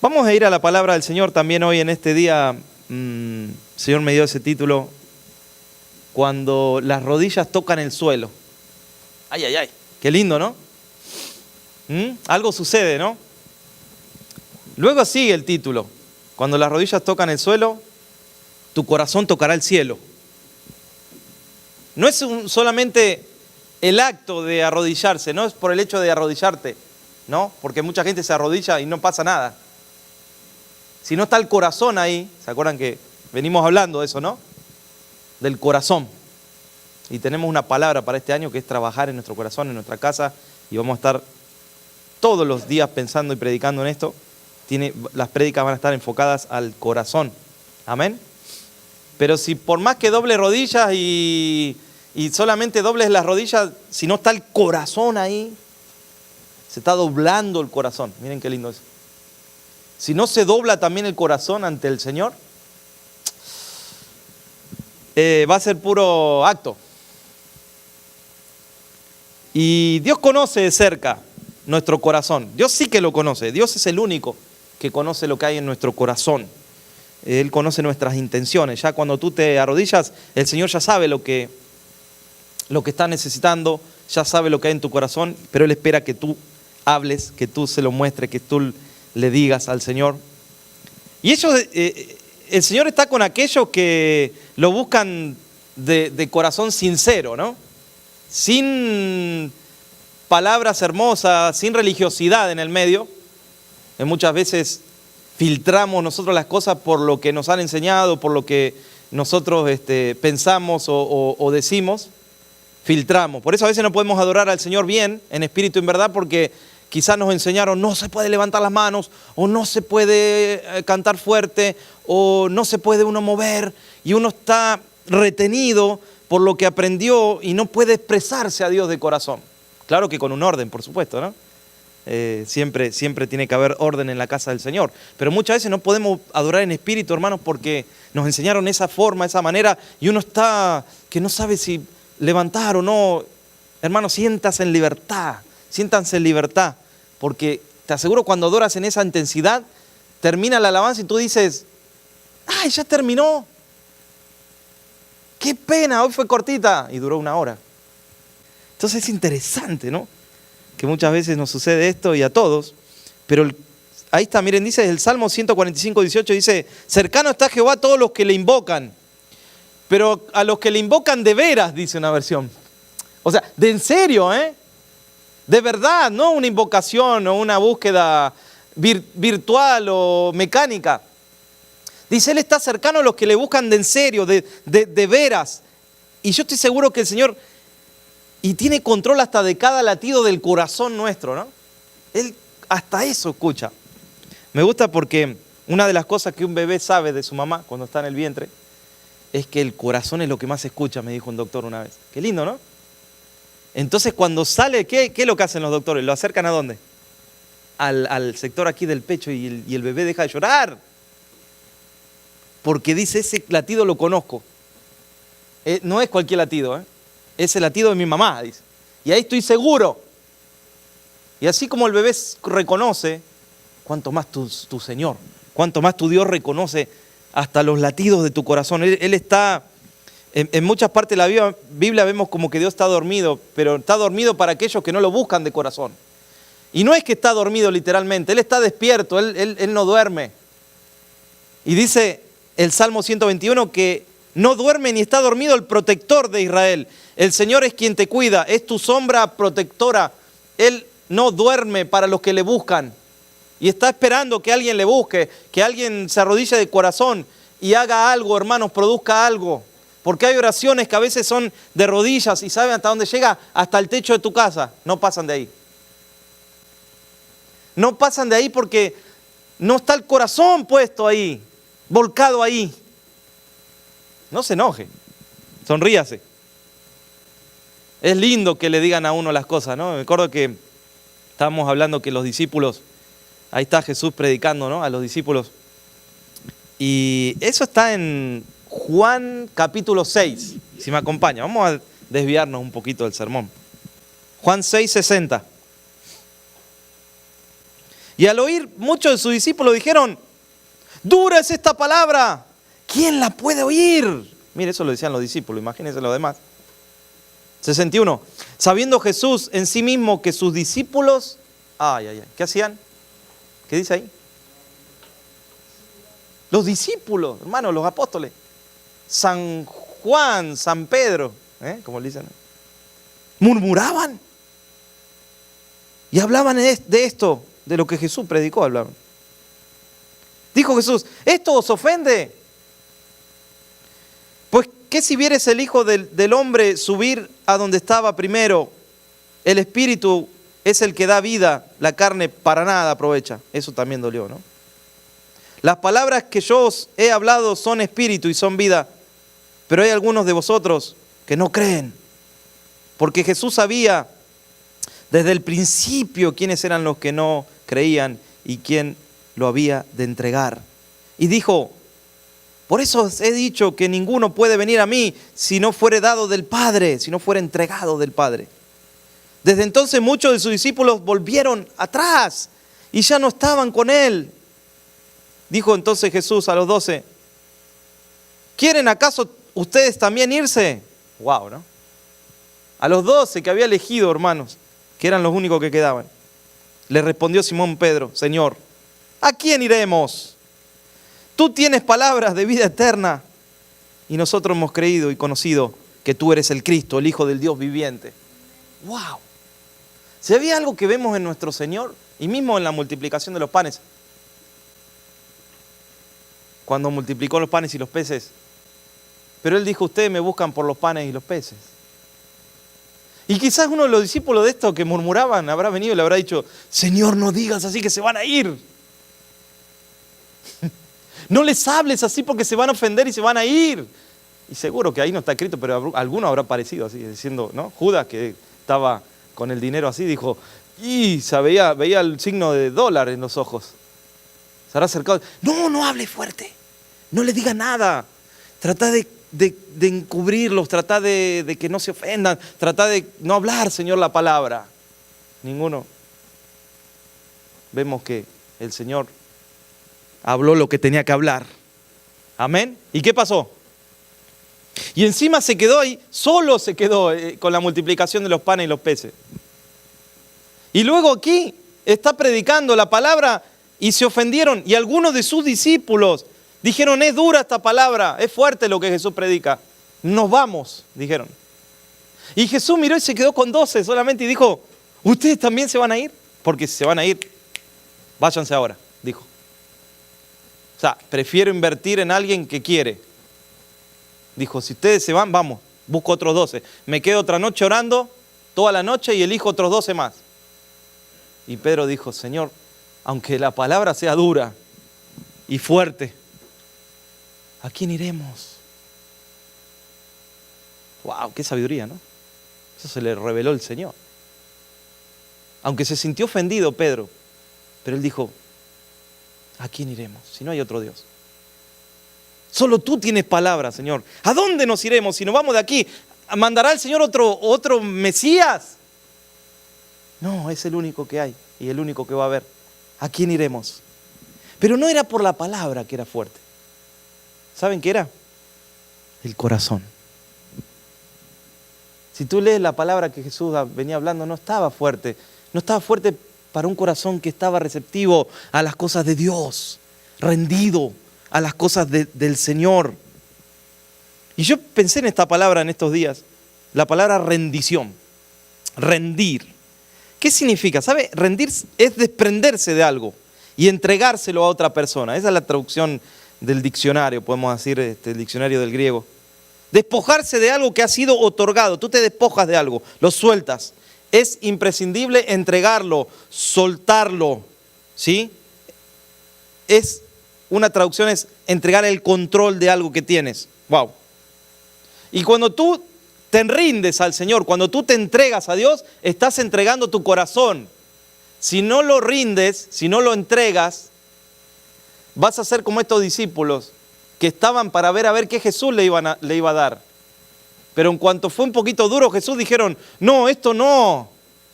Vamos a ir a la palabra del Señor también hoy en este día. El Señor me dio ese título, cuando las rodillas tocan el suelo. Ay, ay, ay, qué lindo, ¿no? Algo sucede, ¿no? Luego sigue el título, cuando las rodillas tocan el suelo, tu corazón tocará el cielo. No es solamente el acto de arrodillarse, no es por el hecho de arrodillarte, ¿no? Porque mucha gente se arrodilla y no pasa nada. Si no está el corazón ahí, ¿se acuerdan que venimos hablando de eso, no? Del corazón. Y tenemos una palabra para este año que es trabajar en nuestro corazón, en nuestra casa, y vamos a estar todos los días pensando y predicando en esto. Las prédicas van a estar enfocadas al corazón. Amén. Pero si por más que doble rodillas y solamente dobles las rodillas, si no está el corazón ahí, se está doblando el corazón. Miren qué lindo es. Si no se dobla también el corazón ante el Señor, va a ser puro acto. Y Dios conoce de cerca nuestro corazón. Dios sí que lo conoce. Dios es el único que conoce lo que hay en nuestro corazón. Él conoce nuestras intenciones. Ya cuando tú te arrodillas, el Señor ya sabe lo que estás necesitando, ya sabe lo que hay en tu corazón, pero Él espera que tú hables, que tú se lo muestres, que tú le digas al Señor. Y el Señor está con aquellos que lo buscan de corazón sincero, ¿no? Sin palabras hermosas, sin religiosidad en el medio. Muchas veces filtramos nosotros las cosas por lo que nos han enseñado, por lo que nosotros pensamos o decimos. Filtramos. Por eso a veces no podemos adorar al Señor bien, en espíritu y en verdad, porque quizás nos enseñaron no se puede levantar las manos, o no se puede cantar fuerte, o no se puede uno mover, y uno está retenido por lo que aprendió y no puede expresarse a Dios de corazón. Claro que con un orden, por supuesto, ¿no? Siempre tiene que haber orden en la casa del Señor. Pero muchas veces no podemos adorar en espíritu, hermanos, porque nos enseñaron esa forma, esa manera, y uno está que no sabe si levantar o no. Hermanos, siéntanse en libertad, porque te aseguro cuando adoras en esa intensidad, termina la alabanza y tú dices, ¡ay, ya terminó! ¡Qué pena! Hoy fue cortita y duró 1 hora. Entonces es interesante, ¿no? Que muchas veces nos sucede esto y a todos, pero ahí está, miren, dice el Salmo 145, 18, dice, cercano está Jehová a todos los que le invocan, pero a los que le invocan de veras, dice una versión. O sea, de en serio, de verdad, no una invocación o una búsqueda virtual o mecánica. Dice, Él está cercano a los que le buscan de en serio, de veras. Y yo estoy seguro que el Señor, y tiene control hasta de cada latido del corazón nuestro, ¿no? Él hasta eso escucha. Me gusta porque una de las cosas que un bebé sabe de su mamá cuando está en el vientre es que el corazón es lo que más escucha, me dijo un doctor una vez. Qué lindo, ¿no? Entonces cuando sale, ¿qué es lo que hacen los doctores? ¿Lo acercan a dónde? Al sector aquí del pecho y el bebé deja de llorar. Porque dice, ese latido lo conozco. No es cualquier latido, es el latido de mi mamá, dice. Y ahí estoy seguro. Y así como el bebé reconoce, cuanto más tu Señor, cuanto más tu Dios reconoce hasta los latidos de tu corazón. Él está, en muchas partes de la Biblia vemos como que Dios está dormido, pero está dormido para aquellos que no lo buscan de corazón. Y no es que está dormido literalmente, Él está despierto, Él no duerme. Y dice el Salmo 121 que no duerme ni está dormido el protector de Israel. El Señor es quien te cuida, es tu sombra protectora. Él no duerme para los que le buscan. Y está esperando que alguien le busque, que alguien se arrodille de corazón y haga algo, hermanos, produzca algo. Porque hay oraciones que a veces son de rodillas y saben hasta dónde llega, hasta el techo de tu casa. No pasan de ahí. No pasan de ahí porque no está el corazón puesto ahí, volcado ahí. No se enoje, sonríase. Es lindo que le digan a uno las cosas, ¿no? Me acuerdo que estábamos hablando que los discípulos, ahí está Jesús predicando, ¿no? A los discípulos. Y eso está en Juan capítulo 6, si me acompaña. Vamos a desviarnos un poquito del sermón. Juan 6, 60. Y al oír, muchos de sus discípulos dijeron, dura es esta palabra, ¿quién la puede oír? Mire, eso lo decían los discípulos, imagínense lo demás. 61. Sabiendo Jesús en sí mismo que sus discípulos, ¿qué hacían? ¿Qué dice ahí? Los discípulos, hermanos, los apóstoles. San Juan, San Pedro, como le dicen, murmuraban. Y hablaban de esto, de lo que Jesús predicó, hablaban. Dijo Jesús, ¿esto os ofende? Pues, ¿qué si vieres el Hijo del Hombre subir a donde estaba primero? El Espíritu es el que da vida, la carne para nada aprovecha. Eso también dolió, ¿no? Las palabras que yo os he hablado son espíritu y son vida, pero hay algunos de vosotros que no creen. Porque Jesús sabía desde el principio quiénes eran los que no creían y quién lo había de entregar. Y dijo, por eso os he dicho que ninguno puede venir a mí si no fuere dado del Padre, si no fuere entregado del Padre. Desde entonces muchos de sus discípulos volvieron atrás y ya no estaban con él. Dijo entonces Jesús a los 12, ¿quieren acaso ustedes también irse? Wow, ¿no? A los 12 que había elegido, hermanos, que eran los únicos que quedaban. Le respondió Simón Pedro, Señor, ¿a quién iremos? Tú tienes palabras de vida eterna y nosotros hemos creído y conocido que tú eres el Cristo, el Hijo del Dios viviente. ¡Wow! Si había algo que vemos en nuestro Señor, y mismo en la multiplicación de los panes, cuando multiplicó los panes y los peces, pero Él dijo, ustedes me buscan por los panes y los peces. Y quizás uno de los discípulos de estos que murmuraban habrá venido y le habrá dicho, Señor, no digas así que se van a ir. No les hables así porque se van a ofender y se van a ir. Y seguro que ahí no está escrito, pero alguno habrá parecido así, diciendo, ¿no? Judas, que estaba con el dinero así, dijo, y se veía el signo de dólar en los ojos. Se habrá acercado, no hable fuerte, no le diga nada. Trata de encubrirlos, trata de que no se ofendan, trata de no hablar, Señor, la palabra. Ninguno. Vemos que el Señor habló lo que tenía que hablar. Amén. ¿Y qué pasó? Y encima se quedó ahí, solo se quedó con la multiplicación de los panes y los peces. Y luego aquí está predicando la palabra y se ofendieron. Y algunos de sus discípulos dijeron, es dura esta palabra, es fuerte lo que Jesús predica. Nos vamos, dijeron. Y Jesús miró y se quedó con 12 solamente y dijo, ¿ustedes también se van a ir? Porque si se van a ir, váyanse ahora, dijo. O sea, prefiero invertir en alguien que quiere. Dijo, si ustedes se van, vamos, busco otros 12. Me quedo otra noche orando, toda la noche, y elijo otros 12 más. Y Pedro dijo, Señor, aunque la palabra sea dura y fuerte, ¿a quién iremos? ¡Wow! ¡Qué sabiduría!, ¿no? Eso se le reveló el Señor. Aunque se sintió ofendido Pedro, pero él dijo, ¿a quién iremos? Si no hay otro Dios. Solo tú tienes palabra, Señor. ¿A dónde nos iremos si nos vamos de aquí? ¿Mandará el Señor otro Mesías? No, es el único que hay y el único que va a haber. ¿A quién iremos? Pero no era por la palabra que era fuerte. ¿Saben qué era? El corazón. Si tú lees la palabra que Jesús venía hablando, no estaba fuerte. No estaba fuerte para un corazón que estaba receptivo a las cosas de Dios, rendido a las cosas del Señor. Y yo pensé en esta palabra en estos días, la palabra rendición, rendir. ¿Qué significa? ¿Sabe? Rendir es desprenderse de algo y entregárselo a otra persona. Esa es la traducción del diccionario, podemos decir, el diccionario del griego. Despojarse de algo que ha sido otorgado. Tú te despojas de algo, lo sueltas. Es imprescindible entregarlo, soltarlo, ¿sí? Una traducción es entregar el control de algo que tienes. Wow. Y cuando tú te rindes al Señor, cuando tú te entregas a Dios, estás entregando tu corazón. Si no lo rindes, si no lo entregas, vas a ser como estos discípulos que estaban para ver a ver qué Jesús le iba a dar. Pero en cuanto fue un poquito duro, Jesús dijeron, no, esto no,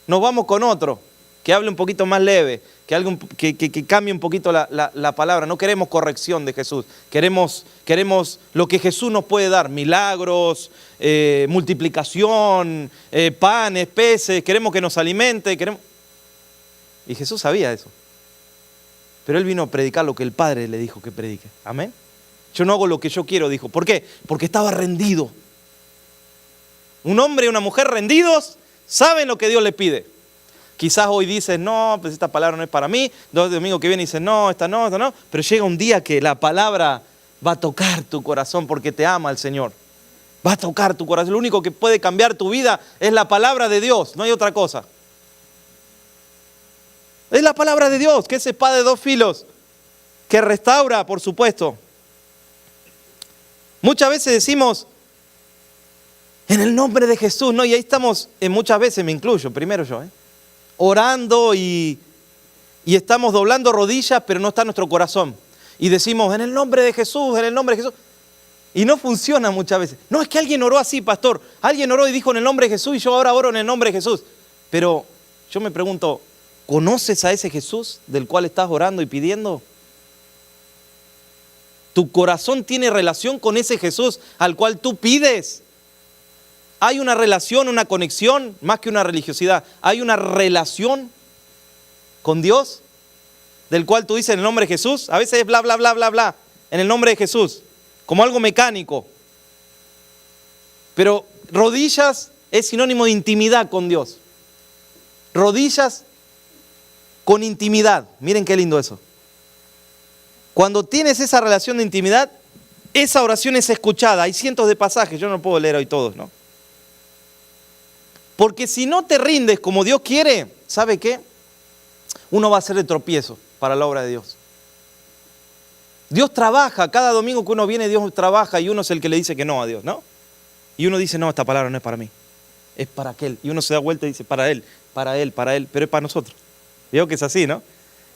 nos vamos con otro. que hable un poquito más leve, que cambie un poquito la palabra. No queremos corrección de Jesús, queremos lo que Jesús nos puede dar, milagros, multiplicación, panes, peces, queremos que nos alimente, Y Jesús sabía eso. Pero Él vino a predicar lo que el Padre le dijo que predique. Amén. Yo no hago lo que yo quiero, dijo. ¿Por qué? Porque estaba rendido. Un hombre y una mujer rendidos saben lo que Dios les pide. Quizás hoy dices, no, pues esta palabra no es para mí. Domingo que viene dices, no, esta no. Pero llega un día que la palabra va a tocar tu corazón porque te ama el Señor. Va a tocar tu corazón. Lo único que puede cambiar tu vida es la palabra de Dios. No hay otra cosa. Es la palabra de Dios, que es espada de dos filos, que restaura, por supuesto. Muchas veces decimos, en el nombre de Jesús, ¿no? Y ahí estamos, muchas veces me incluyo, primero yo, orando y estamos doblando rodillas, pero no está nuestro corazón. Y decimos, en el nombre de Jesús, en el nombre de Jesús. Y no funciona muchas veces. No, es que alguien oró así, pastor. Alguien oró y dijo en el nombre de Jesús y yo ahora oro en el nombre de Jesús. Pero yo me pregunto, ¿conoces a ese Jesús del cual estás orando y pidiendo? ¿Tu corazón tiene relación con ese Jesús al cual tú pides? Hay una relación, una conexión, más que una religiosidad. Hay una relación con Dios del cual tú dices en el nombre de Jesús. A veces es bla, bla, bla, bla, bla, en el nombre de Jesús, como algo mecánico. Pero rodillas es sinónimo de intimidad con Dios. Rodillas con intimidad. Miren qué lindo eso. Cuando tienes esa relación de intimidad, esa oración es escuchada. Hay cientos de pasajes, yo no puedo leer hoy todos, ¿no? Porque si no te rindes como Dios quiere, ¿sabe qué? Uno va a ser de tropiezo para la obra de Dios. Dios trabaja, cada domingo que uno viene, Dios trabaja y uno es el que le dice que no a Dios, ¿no? Y uno dice, no, esta palabra no es para mí, es para aquel. Y uno se da vuelta y dice, para él, pero es para nosotros. Veo que es así, ¿no?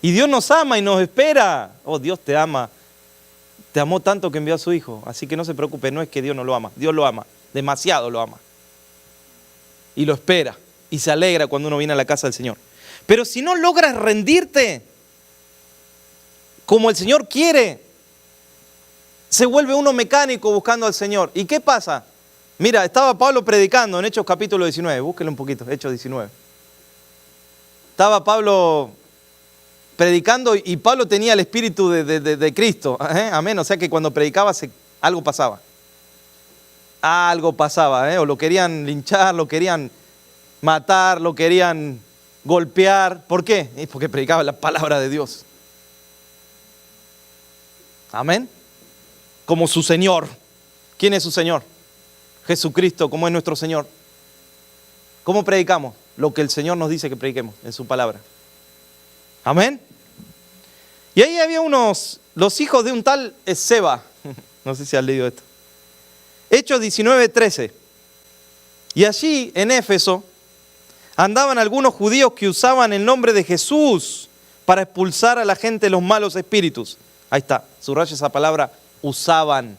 Y Dios nos ama y nos espera. Oh, Dios te ama. Te amó tanto que envió a su Hijo. Así que no se preocupe, no es que Dios no lo ama. Dios lo ama, demasiado lo ama. Y lo espera. Y se alegra cuando uno viene a la casa del Señor. Pero si no logras rendirte como el Señor quiere, se vuelve uno mecánico buscando al Señor. ¿Y qué pasa? Mira, estaba Pablo predicando en Hechos capítulo 19. Búsquelo un poquito, Hechos 19. Estaba Pablo predicando y Pablo tenía el espíritu de Cristo. Amén. O sea que cuando predicaba algo pasaba. Algo pasaba. O lo querían linchar, lo querían matar, lo querían golpear. ¿Por qué? Porque predicaba la palabra de Dios. Amén. Como su Señor. ¿Quién es su Señor? Jesucristo, como es nuestro Señor. ¿Cómo predicamos? Lo que el Señor nos dice que prediquemos en su palabra. Amén. Y ahí había los hijos de un tal Esceva. No sé si has leído esto. Hechos 19:13. Y allí en Éfeso andaban algunos judíos que usaban el nombre de Jesús para expulsar a la gente de los malos espíritus. Ahí está, subraya esa palabra, usaban.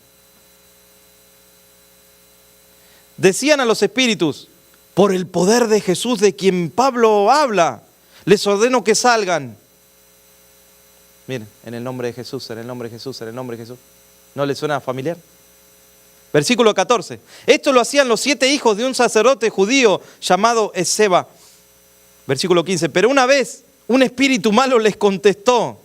Decían a los espíritus, por el poder de Jesús de quien Pablo habla, les ordeno que salgan. Miren, en el nombre de Jesús, en el nombre de Jesús, en el nombre de Jesús. ¿No les suena familiar? Versículo 14. Esto lo hacían los 7 hijos de un sacerdote judío llamado Esceva. Versículo 15. Pero una vez un espíritu malo les contestó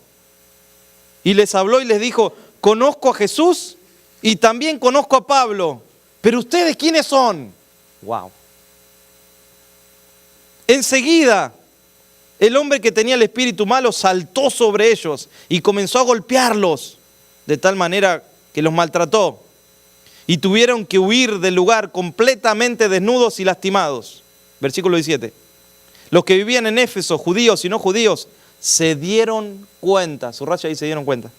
y les habló y les dijo, conozco a Jesús y también conozco a Pablo, pero ¿ustedes quiénes son? Wow. Enseguida, el hombre que tenía el espíritu malo saltó sobre ellos y comenzó a golpearlos de tal manera que los maltrató y tuvieron que huir del lugar completamente desnudos y lastimados. Versículo 17. Los que vivían en Éfeso, judíos y no judíos, se dieron cuenta, subraya ahí, se dieron cuenta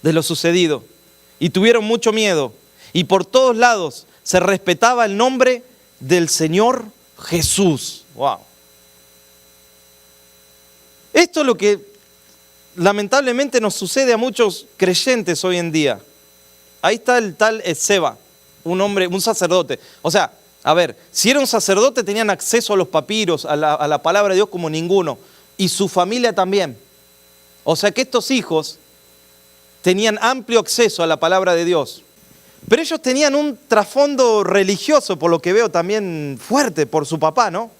de lo sucedido y tuvieron mucho miedo y por todos lados se respetaba el nombre del Señor Jesús. Wow. Esto es lo que lamentablemente nos sucede a muchos creyentes hoy en día. Ahí está el tal Esceva, un hombre, un sacerdote. O sea, A ver, si era un sacerdote tenían acceso a los papiros, a la palabra de Dios como ninguno. Y su familia también. O sea que estos hijos tenían amplio acceso a la palabra de Dios. Pero ellos tenían un trasfondo religioso, por lo que veo también fuerte, por su papá, ¿no?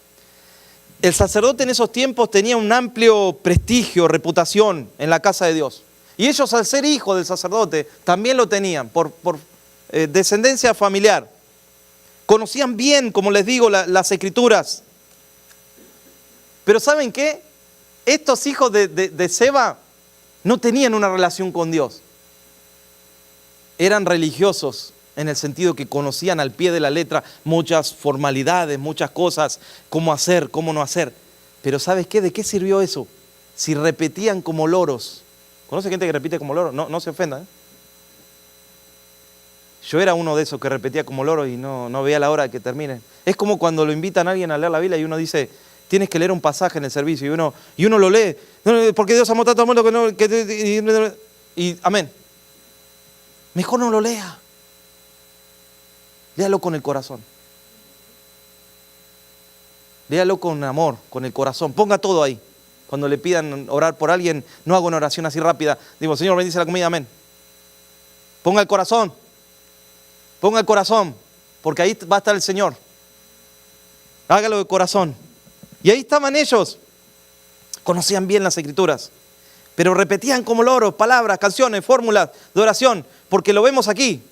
El sacerdote en esos tiempos tenía un amplio prestigio, reputación en la casa de Dios. Y ellos, al ser hijos del sacerdote, también lo tenían por descendencia familiar. Conocían bien, como les digo, las escrituras. Pero ¿saben qué? Estos hijos de Seba no tenían una relación con Dios. Eran religiosos en el sentido que conocían al pie de la letra muchas formalidades, muchas cosas, cómo hacer, cómo no hacer. Pero ¿sabes qué? ¿De qué sirvió eso? Si repetían como loros. ¿Conoce gente que repite como loro? No se ofenda, ¿eh? Yo era uno de esos que repetía como loro y no veía la hora de que termine. Es como cuando lo invitan a alguien a leer la Biblia y uno dice, tienes que leer un pasaje en el servicio y uno lo lee. No, porque Dios amó tanto al mundo que no... Y amén. Mejor no lo lea. Léalo con el corazón. Léalo con amor, con el corazón. Ponga todo ahí. Cuando le pidan orar por alguien, no hago una oración así rápida. Digo, Señor, bendice la comida, amén. Ponga el corazón. Ponga el corazón, porque ahí va a estar el Señor. Hágalo de corazón. Y ahí estaban ellos. Conocían bien las escrituras, pero repetían como loros palabras, canciones, fórmulas de oración, porque lo vemos aquí.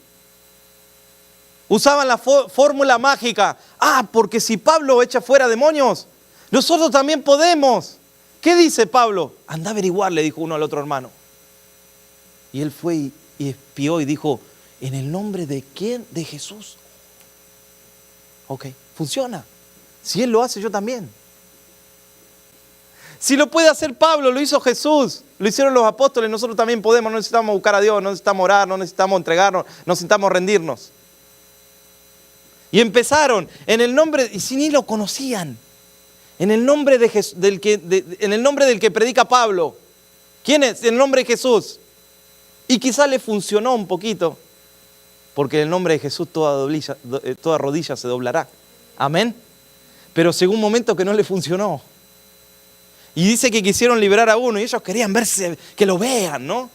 Usaban la fórmula mágica. Porque si Pablo echa fuera demonios, nosotros también podemos. ¿Qué dice Pablo? Anda a averiguar, le dijo uno al otro hermano. Y él fue y espió y dijo, ¿en el nombre de quién? De Jesús. Ok, funciona. Si él lo hace, yo también. Si lo puede hacer Pablo, lo hizo Jesús, lo hicieron los apóstoles, nosotros también podemos. No necesitamos buscar a Dios, no necesitamos orar, no necesitamos entregarnos, no necesitamos rendirnos. Y empezaron en el nombre, y si ni lo conocían, en el nombre en el nombre del que predica Pablo. ¿Quién es? En el nombre de Jesús. Y quizá le funcionó un poquito, porque en el nombre de Jesús toda rodilla se doblará. Amén. Pero llegó un momento que no le funcionó. Y dice que quisieron liberar a uno y ellos querían verse, que lo vean, ¿no?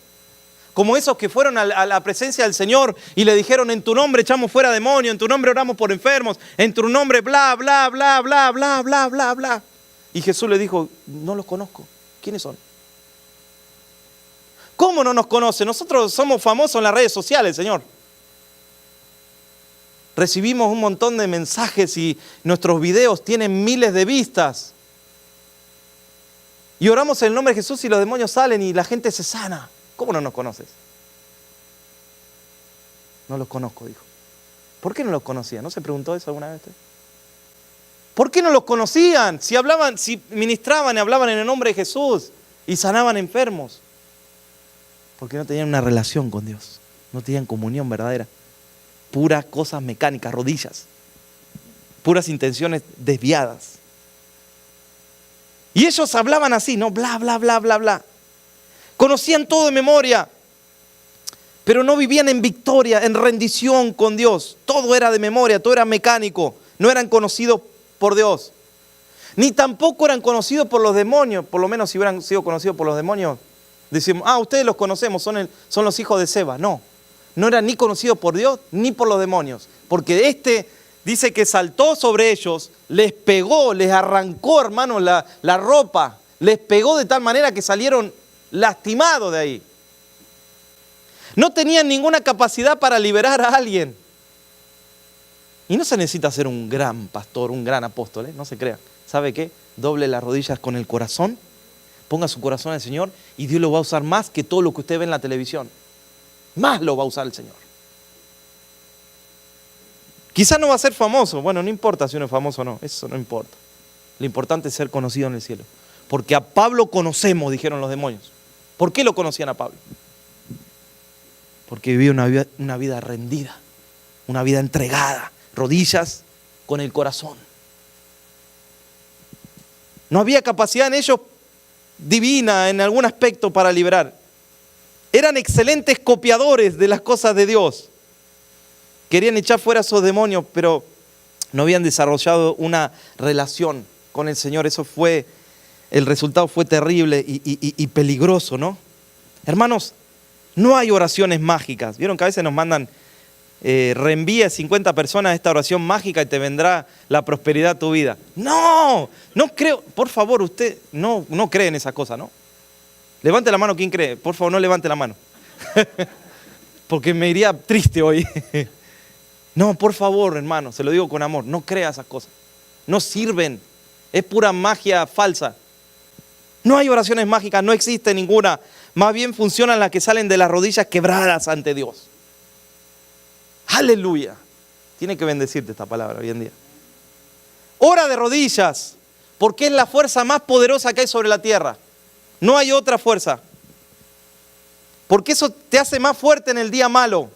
Como esos que fueron a la presencia del Señor y le dijeron, en tu nombre echamos fuera demonios, en tu nombre oramos por enfermos, en tu nombre bla, bla, bla, bla, bla, bla, bla, bla. Y Jesús le dijo, no los conozco. ¿Quiénes son? ¿Cómo no nos conoce? Nosotros somos famosos en las redes sociales, Señor. Recibimos un montón de mensajes y nuestros videos tienen miles de vistas. Y oramos en el nombre de Jesús y los demonios salen y la gente se sana. ¿Cómo no nos conoces? No los conozco, dijo. ¿Por qué no los conocía? ¿No se preguntó eso alguna vez? ¿Por qué no los conocían? Si ministraban y hablaban en el nombre de Jesús y sanaban enfermos. Porque no tenían una relación con Dios. No tenían comunión verdadera. Puras cosas mecánicas, rodillas. Puras intenciones desviadas. Y ellos hablaban así, ¿no? Bla, bla, bla, bla, bla. Conocían todo de memoria, pero no vivían en victoria, en rendición con Dios. Todo era de memoria, todo era mecánico. No eran conocidos por Dios. Ni tampoco eran conocidos por los demonios. Por lo menos si hubieran sido conocidos por los demonios, decimos, ustedes los conocemos, son los hijos de Seba. No eran ni conocidos por Dios ni por los demonios. Porque dice que saltó sobre ellos, les pegó, les arrancó, hermanos, la ropa. Les pegó de tal manera que salieron lastimados de ahí. No tenían ninguna capacidad para liberar a alguien. Y no se necesita ser un gran pastor, un gran apóstol, no se crean. ¿Sabe qué? Doble las rodillas con el corazón, ponga su corazón al Señor y Dios lo va a usar más que todo lo que usted ve en la televisión. Más lo va a usar el Señor. Quizás no va a ser famoso. Bueno, no importa si uno es famoso o no. Eso no importa. Lo importante es ser conocido en el cielo. Porque a Pablo conocemos, dijeron los demonios. ¿Por qué lo conocían a Pablo? Porque vivía una vida rendida, una vida entregada, rodillas con el corazón. No había capacidad en ellos divina en algún aspecto para liberar. Eran excelentes copiadores de las cosas de Dios. Querían echar fuera a esos demonios, pero No habían desarrollado una relación con el Señor. El resultado fue terrible y peligroso, ¿no? Hermanos, no hay oraciones mágicas. ¿Vieron que a veces nos mandan, reenvía 50 personas a esta oración mágica y te vendrá la prosperidad a tu vida? No creo. Por favor, usted no cree en esa cosa, ¿no? Levante la mano, ¿quién cree? Por favor, no levante la mano. Porque me iría triste hoy. No, por favor, hermano, se lo digo con amor, no crea esas cosas. No sirven, es pura magia falsa. No hay oraciones mágicas, no existe ninguna. Más bien funcionan las que salen de las rodillas quebradas ante Dios. Aleluya. Tiene que bendecirte esta palabra hoy en día. Ora de rodillas, porque es la fuerza más poderosa que hay sobre la tierra. No hay otra fuerza. Porque eso te hace más fuerte en el día malo.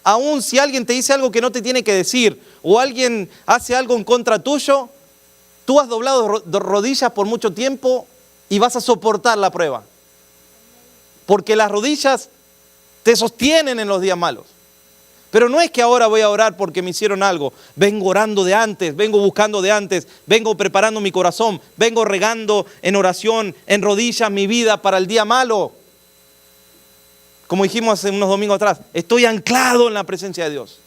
Aún si alguien te dice algo que no te tiene que decir, o alguien hace algo en contra tuyo, tú has doblado rodillas por mucho tiempo y vas a soportar la prueba. Porque las rodillas te sostienen en los días malos. Pero no es que ahora voy a orar porque me hicieron algo. Vengo orando de antes, vengo buscando de antes, vengo preparando mi corazón, vengo regando en oración, en rodillas mi vida para el día malo. Como dijimos hace unos domingos atrás, estoy anclado en la presencia de Dios.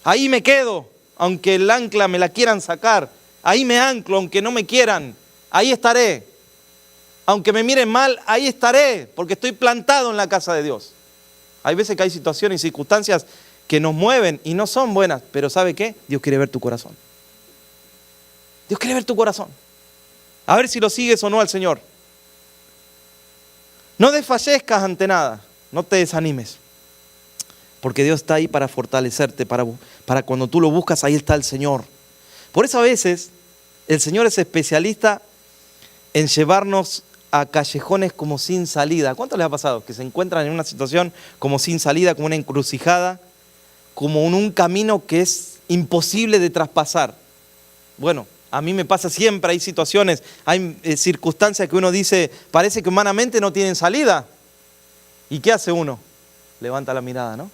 Ahí me quedo, aunque el ancla me la quieran sacar. Ahí me anclo, aunque no me quieran. Ahí estaré. Aunque me miren mal, ahí estaré, porque estoy plantado en la casa de Dios. Hay veces que hay situaciones y circunstancias que nos mueven y no son buenas, pero ¿sabe qué? Dios quiere ver tu corazón. Dios quiere ver tu corazón. A ver si lo sigues o no al Señor. No desfallezcas ante nada, no te desanimes, porque Dios está ahí para fortalecerte, para cuando tú lo buscas, ahí está el Señor. Por eso a veces el Señor es especialista en llevarnos a callejones como sin salida. ¿Cuánto les ha pasado? Que se encuentran en una situación como sin salida, como una encrucijada, como en un camino que es imposible de traspasar. Bueno, a mí me pasa siempre, hay situaciones, hay circunstancias que uno dice, parece que humanamente no tienen salida. ¿Y qué hace uno? Levanta la mirada, ¿no?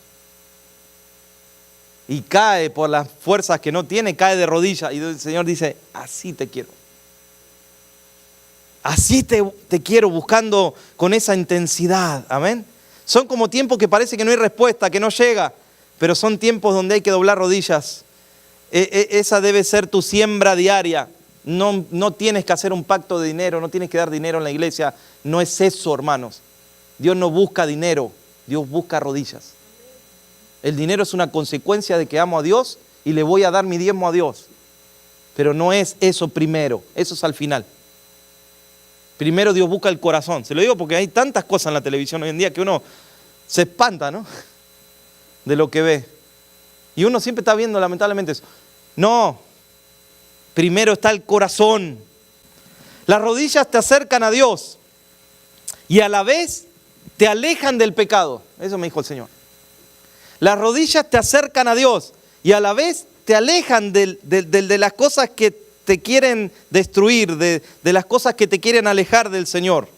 Y cae por las fuerzas que no tiene, cae de rodillas. Y el Señor dice, así te quiero. Así te quiero, buscando con esa intensidad. Amén. Son como tiempos que parece que no hay respuesta, que no llega, pero son tiempos donde hay que doblar rodillas. Esa debe ser tu siembra diaria. No tienes que hacer un pacto de dinero, no tienes que dar dinero en la iglesia. No es eso, hermanos. Dios no busca dinero, Dios busca rodillas. El dinero es una consecuencia de que amo a Dios y le voy a dar mi diezmo a Dios. Pero no es eso primero, eso es al final. Primero Dios busca el corazón. Se lo digo porque hay tantas cosas en la televisión hoy en día que uno se espanta, ¿no? De lo que ve. Y uno siempre está viendo lamentablemente eso. No, primero está el corazón. Las rodillas te acercan a Dios y a la vez te alejan del pecado. Eso me dijo el Señor. Las rodillas te acercan a Dios y a la vez te alejan de las cosas que te quieren destruir, de las cosas que te quieren alejar del Señor.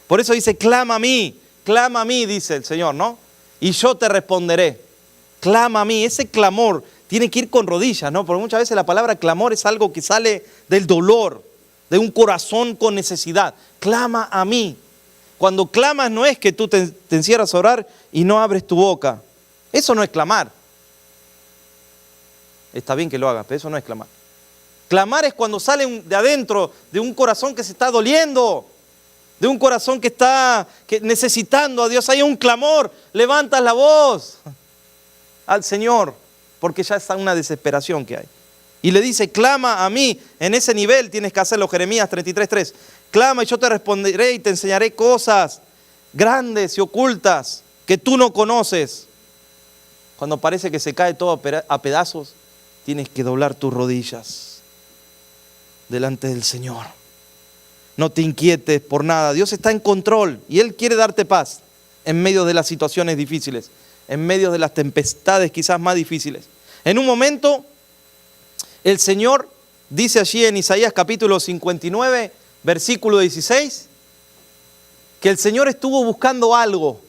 Por eso dice, clama a mí, dice el Señor, ¿no? Y yo te responderé. Clama a mí, ese clamor tiene que ir con rodillas, ¿no? Porque muchas veces la palabra clamor es algo que sale del dolor, de un corazón con necesidad. Clama a mí. Cuando clamas no es que tú te encierras a orar y no abres tu boca. Eso no es clamar. Está bien que lo hagas, pero eso no es clamar. Clamar es cuando sale de adentro, de un corazón que se está doliendo, de un corazón que está necesitando a Dios. Hay un clamor, levantas la voz al Señor, porque ya está una desesperación que hay. Y le dice, clama a mí. En ese nivel tienes que hacerlo, Jeremías 33:3. Clama y yo te responderé y te enseñaré cosas grandes y ocultas que tú no conoces. Cuando parece que se cae todo a pedazos, tienes que doblar tus rodillas delante del Señor. No te inquietes por nada. Dios está en control y Él quiere darte paz en medio de las situaciones difíciles, en medio de las tempestades quizás más difíciles. En un momento, el Señor dice allí en Isaías capítulo 59, versículo 16, que el Señor estuvo buscando algo.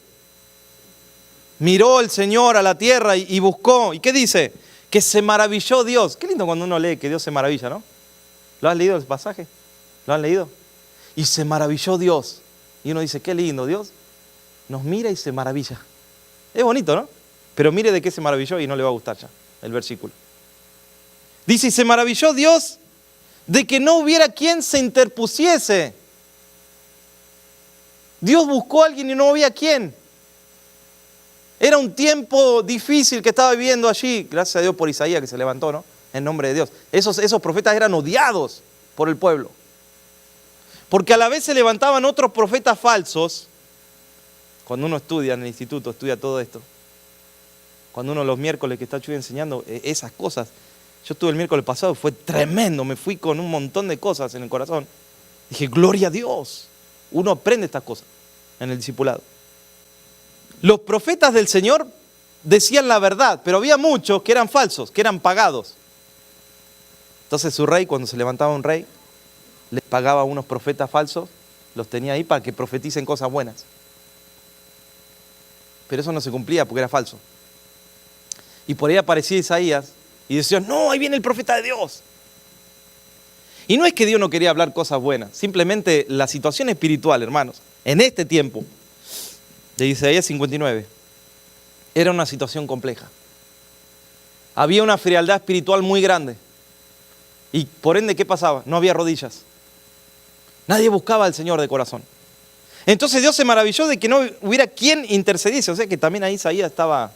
Miró el Señor a la tierra y buscó. ¿Y qué dice? que se maravilló Dios. Qué lindo cuando uno lee que Dios se maravilla, ¿no? ¿Lo has leído el pasaje? ¿Lo han leído? Y se maravilló Dios. Y uno dice, qué lindo, Dios nos mira y se maravilla. Es bonito, ¿no? Pero mire de qué se maravilló y no le va a gustar ya el versículo. Dice, y se maravilló Dios de que no hubiera quien se interpusiese. Dios buscó a alguien y no había quien. Era un tiempo difícil que estaba viviendo allí. Gracias a Dios por Isaías que se levantó, ¿no? En nombre de Dios. Esos profetas eran odiados por el pueblo. Porque a la vez se levantaban otros profetas falsos. Cuando uno estudia en el instituto, estudia todo esto. Cuando uno los miércoles que está Chuy enseñando esas cosas. Yo estuve el miércoles pasado, fue tremendo. Me fui con un montón de cosas en el corazón. Dije, gloria a Dios. Uno aprende estas cosas en el discipulado. Los profetas del Señor decían la verdad, pero había muchos que eran falsos, que eran pagados. Entonces su rey, cuando se levantaba un rey, les pagaba a unos profetas falsos, los tenía ahí para que profeticen cosas buenas. Pero eso no se cumplía porque era falso. Y por ahí aparecía Isaías y decía, no, ahí viene el profeta de Dios. Y no es que Dios no quería hablar cosas buenas, simplemente la situación espiritual, hermanos, en este tiempo de Isaías 59, era una situación compleja. Había una frialdad espiritual muy grande. Y por ende, ¿qué pasaba? No había rodillas. Nadie buscaba al Señor de corazón. Entonces Dios se maravilló de que no hubiera quien intercediese. O sea que también ahí Isaías estaba...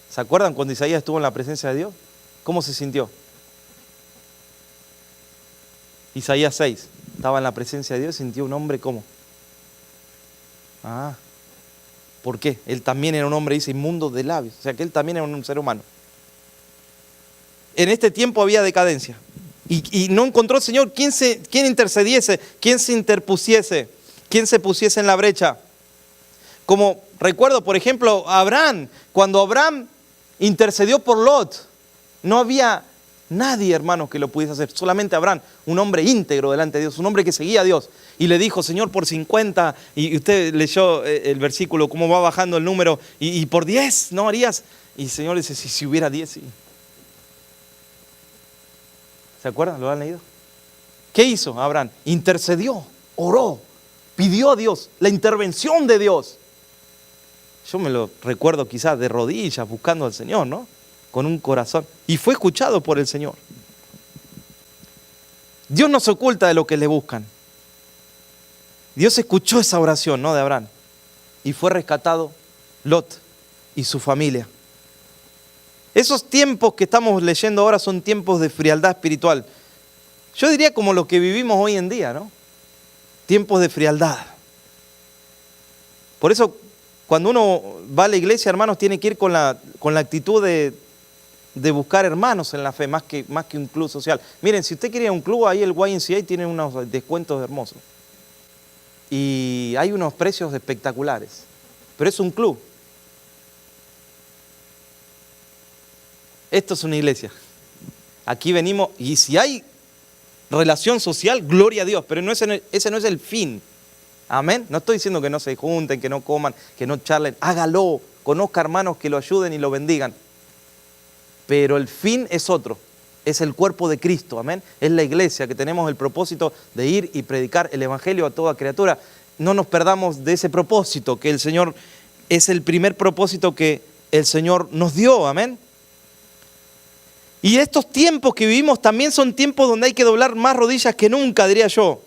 ¿Se acuerdan cuando Isaías estuvo en la presencia de Dios? ¿Cómo se sintió? Isaías 6. Estaba en la presencia de Dios y sintió un hombre ¿cómo? ¿Por qué? Él también era un hombre, dice, inmundo de labios. O sea que él también era un ser humano. En este tiempo había decadencia. Y no encontró el Señor quién intercediese, quién se interpusiese, quién se pusiese en la brecha. Como recuerdo, por ejemplo, Abraham. Cuando Abraham intercedió por Lot, no había nadie, hermanos, que lo pudiese hacer. Solamente Abraham, un hombre íntegro delante de Dios, un hombre que seguía a Dios. Y le dijo, Señor, por 50, y usted leyó el versículo, cómo va bajando el número, y por 10, ¿no harías? Y el Señor dice, si hubiera 10, sí. ¿Se acuerdan? ¿Lo han leído? ¿Qué hizo Abraham? Intercedió, oró, pidió a Dios, la intervención de Dios. Yo me lo recuerdo quizás de rodillas, buscando al Señor, ¿no? Con un corazón. Y fue escuchado por el Señor. Dios no se oculta de lo que le buscan. Dios escuchó esa oración, ¿no? De Abraham. Y fue rescatado Lot y su familia. Esos tiempos que estamos leyendo ahora son tiempos de frialdad espiritual. Yo diría como lo que vivimos hoy en día, ¿no? Tiempos de frialdad. Por eso, cuando uno va a la iglesia, hermanos, tiene que ir con la actitud de buscar hermanos en la fe, más que un club social. Miren, si usted quiere ir a un club, ahí el YMCA tiene unos descuentos hermosos. Y hay unos precios espectaculares. Pero es un club. Esto es una iglesia. Aquí venimos, y si hay relación social, gloria a Dios, pero ese no es el fin. Amén. No estoy diciendo que no se junten, que no coman, que no charlen. Hágalo. Conozca hermanos que lo ayuden y lo bendigan. Pero el fin es otro. Es el cuerpo de Cristo. Amén. Es la iglesia que tenemos el propósito de ir y predicar el evangelio a toda criatura. No nos perdamos de ese propósito, que el Señor es el primer propósito que el Señor nos dio. Amén. Y estos tiempos que vivimos también son tiempos donde hay que doblar más rodillas que nunca, diría yo.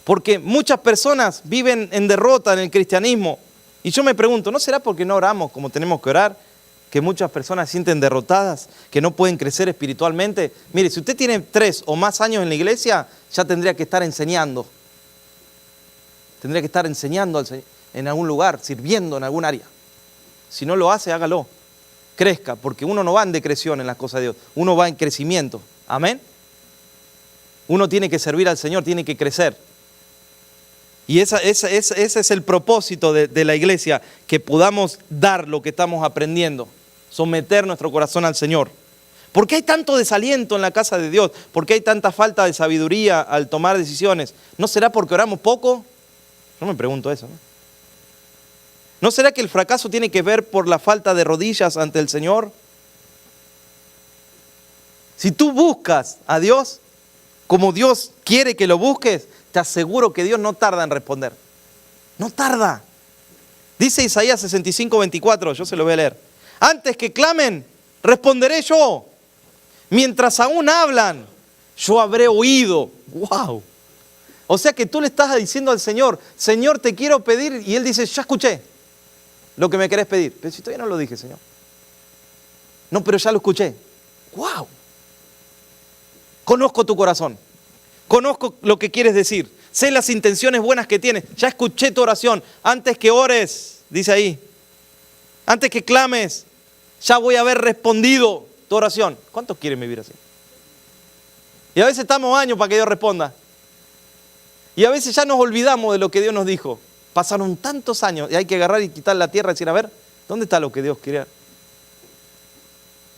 Porque muchas personas viven en derrota en el cristianismo. Y yo me pregunto, ¿no será porque no oramos como tenemos que orar? Que muchas personas se sienten derrotadas, que no pueden crecer espiritualmente. Mire, si usted tiene 3 o más años en la iglesia, ya tendría que estar enseñando. Tendría que estar enseñando al Señor en algún lugar, sirviendo en algún área. Si no lo hace, hágalo. Crezca, porque uno no va en decreción en las cosas de Dios, uno va en crecimiento. Amén. Uno tiene que servir al Señor, tiene que crecer. Y ese es el propósito de la iglesia, que podamos dar lo que estamos aprendiendo, someter nuestro corazón al Señor. ¿Por qué hay tanto desaliento en la casa de Dios? ¿Por qué hay tanta falta de sabiduría al tomar decisiones? ¿No será porque oramos poco? Yo me pregunto eso, ¿no? ¿No será que el fracaso tiene que ver por la falta de rodillas ante el Señor? Si tú buscas a Dios como Dios quiere que lo busques, te aseguro que Dios no tarda en responder. No tarda. Dice Isaías 65:24, yo se lo voy a leer. Antes que clamen, responderé yo. Mientras aún hablan, yo habré oído. ¡Wow! O sea que tú le estás diciendo al Señor, Señor, te quiero pedir, y Él dice, ya escuché lo que me querés pedir. Pero si todavía no lo dije, Señor. No, pero ya lo escuché. ¡Wow! Conozco tu corazón. Conozco lo que quieres decir. Sé las intenciones buenas que tienes. Ya escuché tu oración. Antes que ores, dice ahí. Antes que clames, ya voy a haber respondido tu oración. ¿Cuántos quieren vivir así? Y a veces estamos años para que Dios responda. Y a veces ya nos olvidamos de lo que Dios nos dijo. Pasaron tantos años y hay que agarrar y quitar la tierra y decir, a ver, ¿dónde está lo que Dios quería?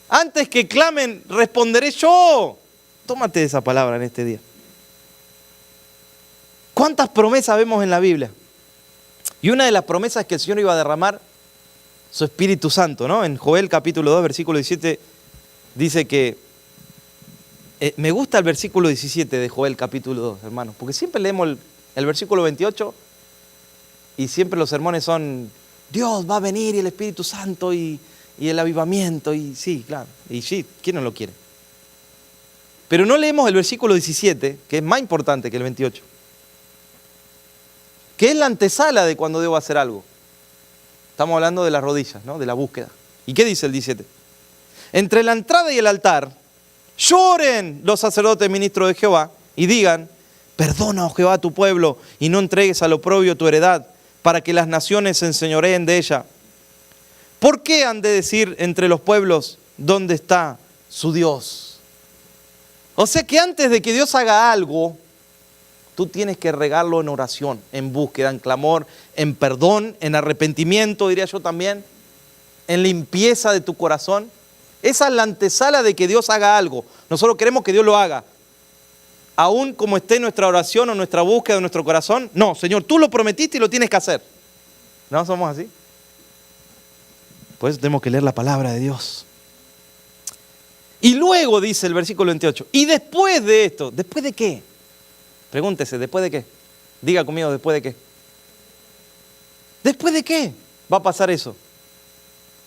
Antes que clamen, responderé yo. Tómate esa palabra en este día. ¿Cuántas promesas vemos en la Biblia? Y una de las promesas es que el Señor iba a derramar su Espíritu Santo, ¿no? En Joel capítulo 2, versículo 17, dice que... me gusta el versículo 17 de Joel capítulo 2, hermanos, porque siempre leemos el versículo 28 y siempre los sermones son Dios va a venir y el Espíritu Santo y el avivamiento, y sí, claro, y sí, ¿quién no lo quiere? Pero no leemos el versículo 17, que es más importante que el 28, que es la antesala de cuando debo hacer algo. Estamos hablando de las rodillas, ¿no? De la búsqueda. ¿Y qué dice el 17? Entre la entrada y el altar, lloren los sacerdotes ministros de Jehová y digan, perdona, oh Jehová, a tu pueblo y no entregues al oprobio tu heredad, para que las naciones se enseñoreen de ella. ¿Por qué han de decir entre los pueblos, ¿dónde está su Dios? O sea que antes de que Dios haga algo, tú tienes que regarlo en oración, en búsqueda, en clamor, en perdón, en arrepentimiento, diría yo también, en limpieza de tu corazón. Esa es la antesala de que Dios haga algo. Nosotros queremos que Dios lo haga. Aún como esté nuestra oración o nuestra búsqueda de nuestro corazón, no, Señor, tú lo prometiste y lo tienes que hacer. ¿No somos así? Por eso tenemos que leer la palabra de Dios. Y luego dice el versículo 28, y después de esto, ¿después de qué? Pregúntese, ¿después de qué? Diga conmigo, ¿después de qué? ¿Después de qué va a pasar eso?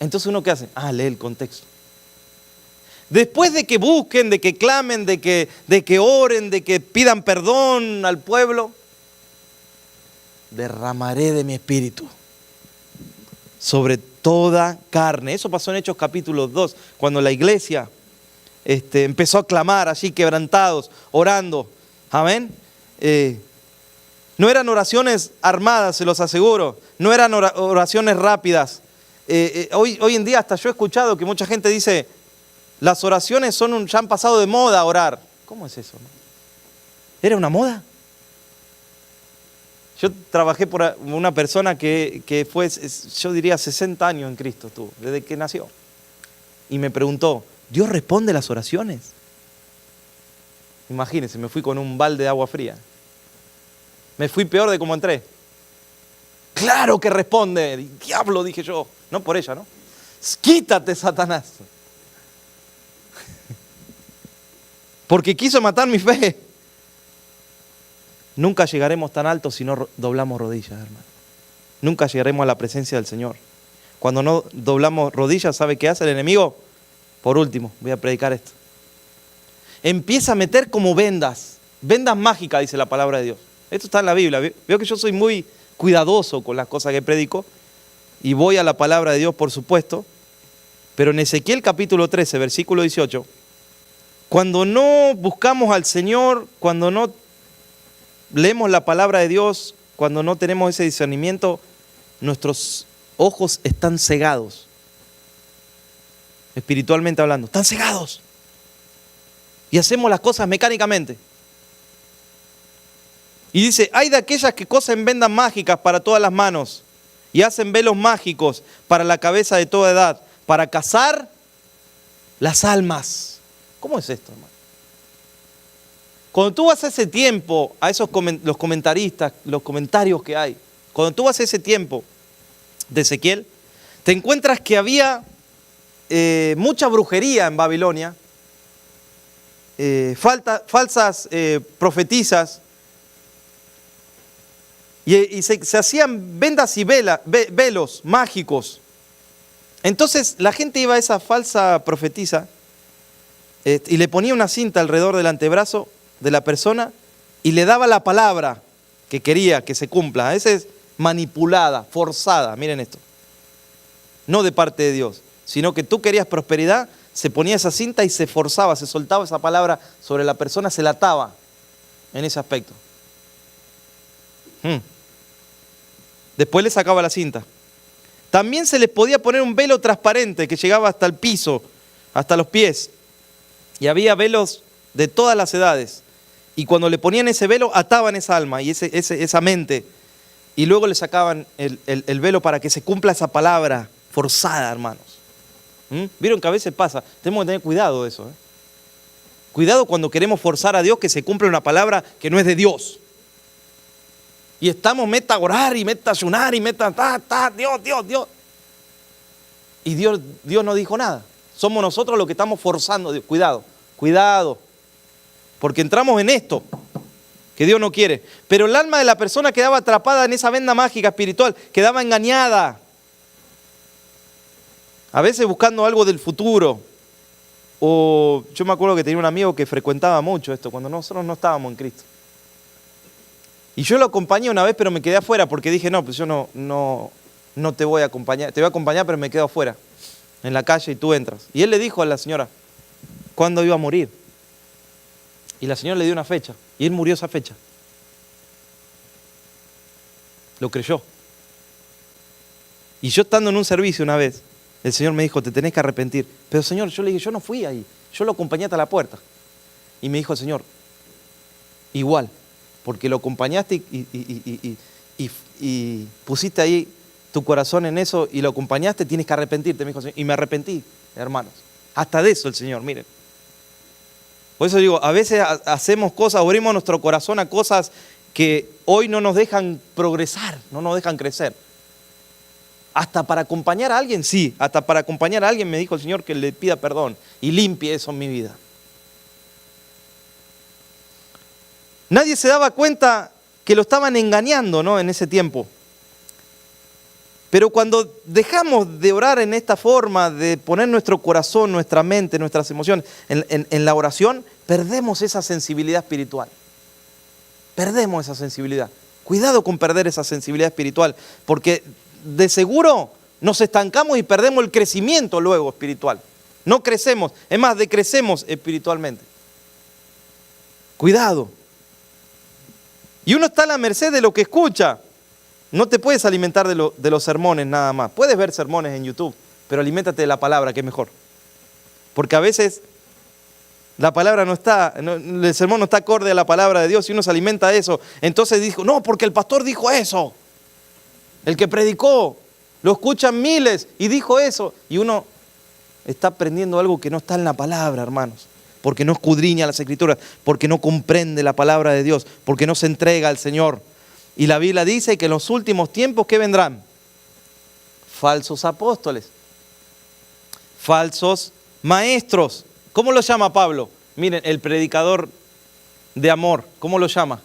Entonces uno, ¿qué hace? Lee el contexto. Después de que busquen, de que clamen, de que oren, de que pidan perdón al pueblo, derramaré de mi espíritu sobre toda carne. Eso pasó en Hechos capítulo 2, cuando la iglesia empezó a clamar así, quebrantados, orando. Amén. No eran oraciones armadas, se los aseguro. No eran oraciones rápidas. Hoy en día hasta yo he escuchado que mucha gente dice, las oraciones ya han pasado de moda orar. ¿Cómo es eso? ¿Era una moda? Yo trabajé por una persona que fue, yo diría, 60 años en Cristo estuvo, desde que nació. Y me preguntó, ¿Dios responde las oraciones? Imagínense, me fui con un balde de agua fría. Me fui peor de como entré. Claro que responde. Diablo, dije yo. No por ella, ¿no? Quítate, Satanás. Porque quiso matar mi fe. Nunca llegaremos tan alto si no doblamos rodillas, hermano. Nunca llegaremos a la presencia del Señor. Cuando no doblamos rodillas, ¿sabe qué hace el enemigo? Por último, voy a predicar esto. Empieza a meter como vendas mágicas, dice la palabra de Dios. Esto está en la Biblia. Veo que yo soy muy cuidadoso con las cosas que predico y voy a la palabra de Dios, por supuesto. Pero en Ezequiel capítulo 13, versículo 18, cuando no buscamos al Señor, cuando no leemos la palabra de Dios, cuando no tenemos ese discernimiento, nuestros ojos están cegados. Espiritualmente hablando, están cegados. Y hacemos las cosas mecánicamente. Y dice, hay de aquellas que cosen vendas mágicas para todas las manos y hacen velos mágicos para la cabeza de toda edad, para cazar las almas. ¿Cómo es esto, hermano? Cuando tú vas a ese tiempo, a los comentaristas, los comentarios que hay, cuando tú vas a ese tiempo de Ezequiel, te encuentras que había mucha brujería en Babilonia falsas profetizas y se hacían vendas y velos mágicos. Entonces la gente iba a esa falsa profetisa y le ponía una cinta alrededor del antebrazo de la persona y le daba la palabra que quería que se cumpla. A veces manipulada, forzada, miren esto. No de parte de Dios, sino que tú querías prosperidad, se ponía esa cinta y se forzaba, se soltaba esa palabra sobre la persona, se la ataba en ese aspecto. Después le sacaba la cinta. También se les podía poner un velo transparente que llegaba hasta el piso, hasta los pies. Y había velos de todas las edades. Y cuando le ponían ese velo, ataban esa alma y esa mente. Y luego le sacaban el velo para que se cumpla esa palabra forzada, hermanos. ¿Vieron que a veces pasa? Tenemos que tener cuidado de eso. Cuidado cuando queremos forzar a Dios que se cumpla una palabra que no es de Dios. Y estamos meta a orar y meta a ayunar y meta Dios. Y Dios no dijo nada. Somos nosotros los que estamos forzando. Cuidado. Porque entramos en esto que Dios no quiere. Pero el alma de la persona quedaba atrapada en esa venda mágica espiritual. Quedaba engañada. A veces buscando algo del futuro. O yo me acuerdo que tenía un amigo que frecuentaba mucho esto cuando nosotros no estábamos en Cristo. Y yo lo acompañé una vez, pero me quedé afuera porque dije, no, pues yo no te voy a acompañar. Te voy a acompañar, pero me quedo afuera, en la calle, y tú entras. Y él le dijo a la señora cuándo iba a morir. Y la señora le dio una fecha. Y él murió esa fecha. Lo creyó. Y yo estando en un servicio una vez, el Señor me dijo, te tenés que arrepentir. Pero Señor, yo le dije, yo no fui ahí. Yo lo acompañé hasta la puerta. Y me dijo el Señor, igual. Porque lo acompañaste y pusiste ahí tu corazón en eso y lo acompañaste, tienes que arrepentirte, me dijo el Señor. Y me arrepentí, hermanos. Hasta de eso el Señor, miren. Por eso digo, a veces hacemos cosas, abrimos nuestro corazón a cosas que hoy no nos dejan progresar, no nos dejan crecer. Hasta para acompañar a alguien, sí. Hasta para acompañar a alguien me dijo el Señor que le pida perdón y limpie eso en mi vida. Nadie se daba cuenta que lo estaban engañando, ¿no? En ese tiempo. Pero cuando dejamos de orar en esta forma, de poner nuestro corazón, nuestra mente, nuestras emociones en la oración, perdemos esa sensibilidad espiritual. Perdemos esa sensibilidad. Cuidado con perder esa sensibilidad espiritual, porque de seguro nos estancamos y perdemos el crecimiento luego espiritual. No crecemos, es más, decrecemos espiritualmente. Cuidado. Y uno está a la merced de lo que escucha. No te puedes alimentar de los sermones nada más. Puedes ver sermones en YouTube, pero aliméntate de la palabra, que es mejor. Porque a veces la palabra el sermón no está acorde a la palabra de Dios y uno se alimenta de eso. Entonces dijo, no, porque el pastor dijo eso. El que predicó, lo escuchan miles y dijo eso. Y uno está aprendiendo algo que no está en la palabra, hermanos. Porque no escudriña las Escrituras, porque no comprende la palabra de Dios, porque no se entrega al Señor. Y la Biblia dice que en los últimos tiempos, ¿qué vendrán? Falsos apóstoles, falsos maestros. ¿Cómo lo llama Pablo? Miren, el predicador de amor, ¿cómo lo llama?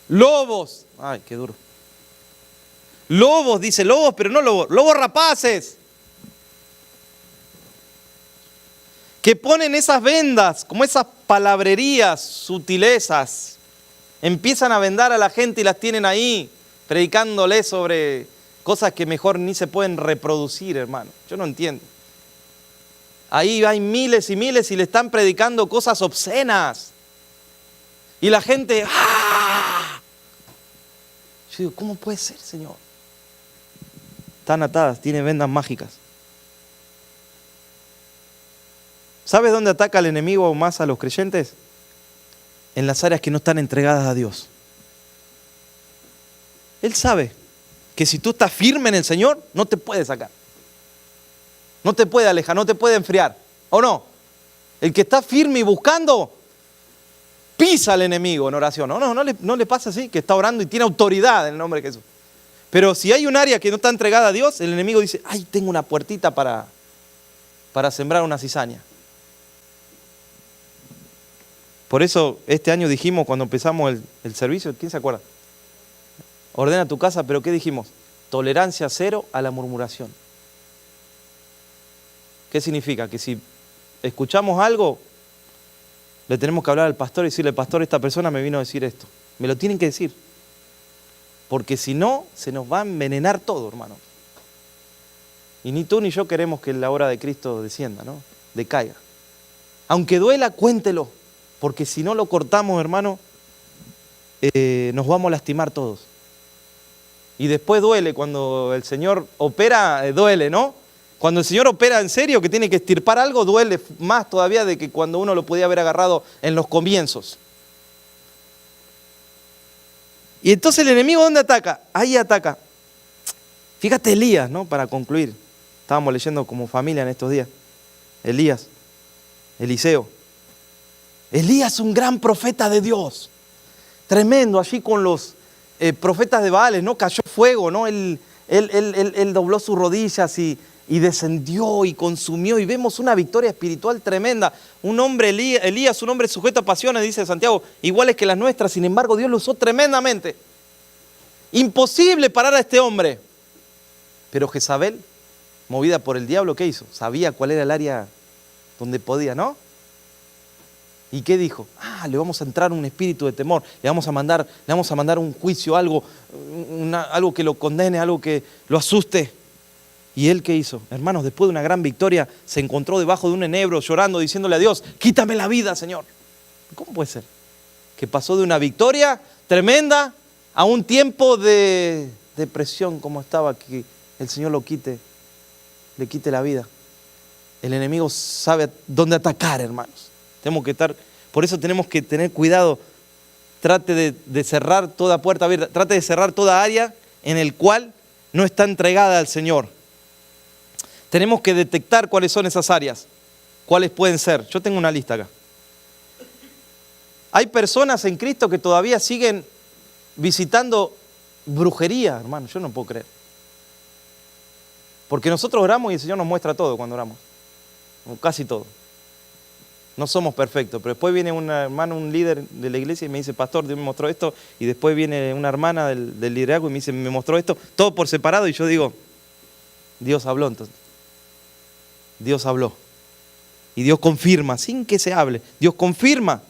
Lobos. Ay, qué duro. Lobos, dice lobos, pero no lobos, lobos rapaces. Que ponen esas vendas, como esas palabrerías, sutilezas, empiezan a vendar a la gente y las tienen ahí, predicándole sobre cosas que mejor ni se pueden reproducir, hermano. Yo no entiendo. Ahí hay miles y miles y le están predicando cosas obscenas. Y la gente, ¡ah! Yo digo, ¿cómo puede ser, Señor? Están atadas, tienen vendas mágicas. ¿Sabes dónde ataca el enemigo más a los creyentes? En las áreas que no están entregadas a Dios. Él sabe que si tú estás firme en el Señor, no te puede sacar. No te puede alejar, no te puede enfriar. ¿O no? El que está firme y buscando, pisa al enemigo en oración. No le pasa así, que está orando y tiene autoridad en el nombre de Jesús. Pero si hay un área que no está entregada a Dios, el enemigo dice, ay, tengo una puertita para sembrar una cizaña. Por eso este año dijimos cuando empezamos el servicio, ¿quién se acuerda? Ordena tu casa, pero ¿qué dijimos? Tolerancia cero a la murmuración. ¿Qué significa? Que si escuchamos algo, le tenemos que hablar al pastor y decirle, pastor, esta persona me vino a decir esto. Me lo tienen que decir. Porque si no, se nos va a envenenar todo, hermano. Y ni tú ni yo queremos que la obra de Cristo descienda, ¿no? Decaiga. Aunque duela, cuéntelo. Porque si no lo cortamos, hermano, nos vamos a lastimar todos. Y después duele, cuando el Señor opera, duele, ¿no? Cuando el Señor opera en serio, que tiene que extirpar algo, duele más todavía de que cuando uno lo podía haber agarrado en los comienzos. Y entonces el enemigo, ¿dónde ataca? Ahí ataca. Fíjate Elías, ¿no? Para concluir. Estábamos leyendo como familia en estos días. Elías, Eliseo. Elías, un gran profeta de Dios. Tremendo, allí con los profetas de Baales, ¿no? Cayó fuego, ¿no? Él dobló sus rodillas y descendió y consumió. Y vemos una victoria espiritual tremenda. Un hombre, Elías, un hombre sujeto a pasiones, dice Santiago, iguales que las nuestras. Sin embargo, Dios lo usó tremendamente. Imposible parar a este hombre. Pero Jezabel, movida por el diablo, ¿qué hizo? Sabía cuál era el área donde podía, ¿no? ¿Y qué dijo? Le vamos a entrar un espíritu de temor, le vamos a mandar un juicio, algo que lo condene, algo que lo asuste. ¿Y él qué hizo? Hermanos, después de una gran victoria, se encontró debajo de un enebro llorando, diciéndole a Dios, quítame la vida, Señor. ¿Cómo puede ser? Que pasó de una victoria tremenda a un tiempo de depresión como estaba, que el Señor le quite la vida. El enemigo sabe dónde atacar, hermanos. Por eso tenemos que tener cuidado. Trate de cerrar toda puerta abierta, trate de cerrar toda área en el cual no está entregada al Señor. Tenemos que detectar cuáles son esas áreas, cuáles pueden ser. Yo tengo una lista acá. Hay personas en Cristo que todavía siguen visitando brujería, hermano, yo no puedo creer. Porque nosotros oramos y el Señor nos muestra todo cuando oramos, o casi todo. No somos perfectos, pero después viene una hermana, un líder de la iglesia y me dice, pastor, Dios me mostró esto, y después viene una hermana del liderazgo y me dice, me mostró esto, todo por separado, y yo digo, Dios habló entonces. Dios habló. Y Dios confirma, sin que se hable, Dios confirma.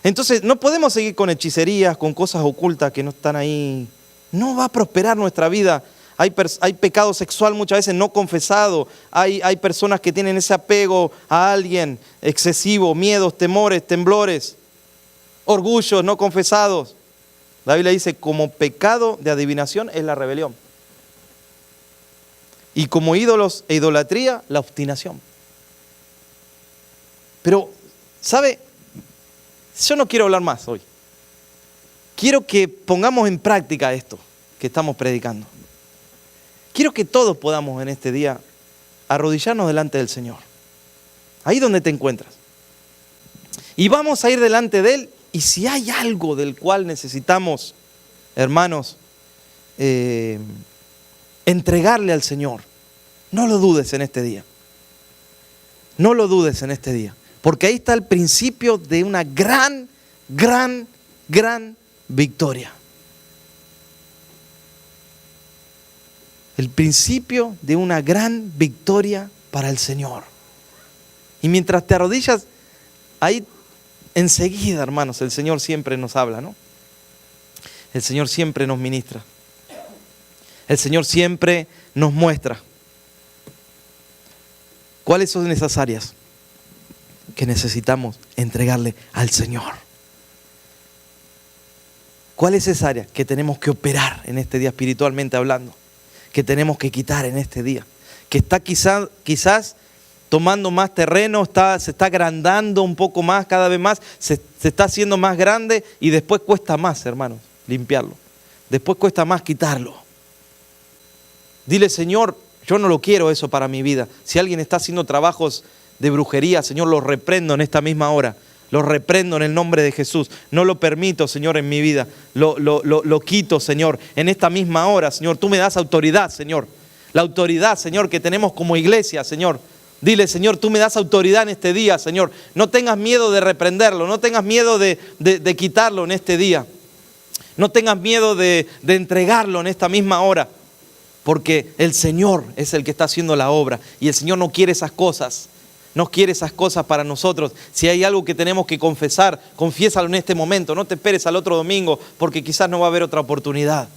Entonces no podemos seguir con hechicerías, con cosas ocultas que no están ahí. No va a prosperar nuestra vida. Hay pecado sexual muchas veces no confesado. Hay personas que tienen ese apego a alguien excesivo, miedos, temores, temblores, orgullos no confesados. La Biblia dice, como pecado de adivinación es la rebelión. Y como ídolos e idolatría, la obstinación. Pero, ¿sabe? Yo no quiero hablar más hoy. Quiero que pongamos en práctica esto que estamos predicando. Quiero que todos podamos en este día arrodillarnos delante del Señor. Ahí donde te encuentras. Y vamos a ir delante de Él. Y si hay algo del cual necesitamos, hermanos, entregarle al Señor, no lo dudes en este día. No lo dudes en este día. Porque ahí está el principio de una gran victoria. El principio de una gran victoria para el Señor. Y mientras te arrodillas, ahí enseguida, hermanos, el Señor siempre nos habla, ¿no? El Señor siempre nos ministra. El Señor siempre nos muestra. ¿Cuáles son esas áreas que necesitamos entregarle al Señor? ¿Cuál es esa área que tenemos que operar en este día espiritualmente hablando? Que tenemos que quitar en este día, que está quizás tomando más terreno, se está agrandando un poco más, cada vez más, se está haciendo más grande y después cuesta más, hermanos, limpiarlo. Después cuesta más quitarlo. Dile, Señor, yo no lo quiero eso para mi vida. Si alguien está haciendo trabajos de brujería, Señor, los reprendo en esta misma hora. Los reprendo en el nombre de Jesús. No lo permito, Señor, en mi vida. Lo quito, Señor, en esta misma hora, Señor. Tú me das autoridad, Señor. La autoridad, Señor, que tenemos como iglesia, Señor. Dile, Señor, tú me das autoridad en este día, Señor. No tengas miedo de reprenderlo, no tengas miedo de quitarlo en este día. No tengas miedo de entregarlo en esta misma hora. Porque el Señor es el que está haciendo la obra. Y el Señor no quiere esas cosas. No quiere esas cosas para nosotros. Si hay algo que tenemos que confesar, confiésalo en este momento. No te esperes al otro domingo, porque quizás no va a haber otra oportunidad.